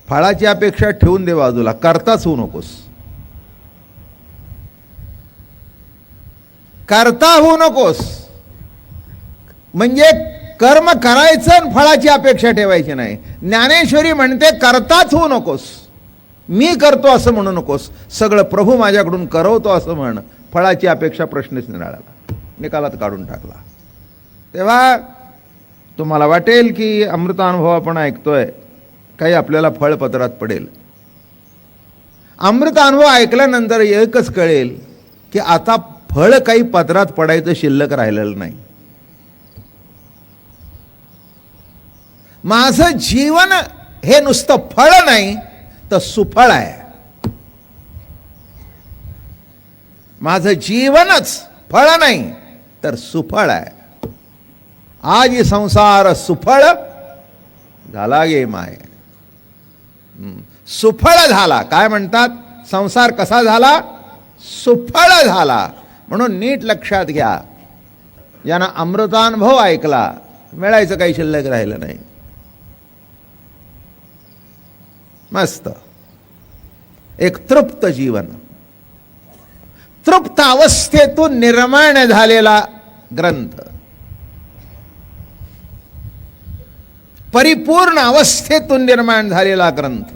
फळाची अपेक्षा ठेवून दे बाजूला, करताच होऊ नकोस. करता होऊ नकोस म्हणजे कर्म करायचं आणि फळाची अपेक्षा ठेवायची नाही. ज्ञानेश्वरी म्हणते करताच होऊ नकोस, मी करतो असं म्हणू नकोस, सगळं प्रभू माझ्याकडून करवतो असं म्हण. फळाची अपेक्षा प्रश्नच निकालात काढून टाकला. तेव्हा तुम्हाला वाटेल की अमृतानुभव आपण ऐकतोय, काही आपल्याला फळ पदरात पडेल. अमृतानुभव ऐकल्यानंतर एकच कळेल की आता फळ काही पदरात पडायचं शिल्लक राहिलेलं नाही. माझं जीवन हे नुसतं फळ नाही तर सुफळ आहे. माझं जीवनच फळ नाही तर सुफळ आहे. आज संसार सुफळ झाला गे माय. सुफळ झाला. काय म्हणतात? संसार कसा झाला? सुफळ झाला. म्हणून नीट लक्षात घ्या, ज्यानं अमृतानुभव ऐकला मिळायचं काही शिल्लक राहिलं नाही. मस्त एक तृप्त जीवन, तृप्त अवस्थेतून निर्माण झालेला ग्रंथ, परिपूर्ण अवस्थेतून निर्माण झालेला ग्रंथ.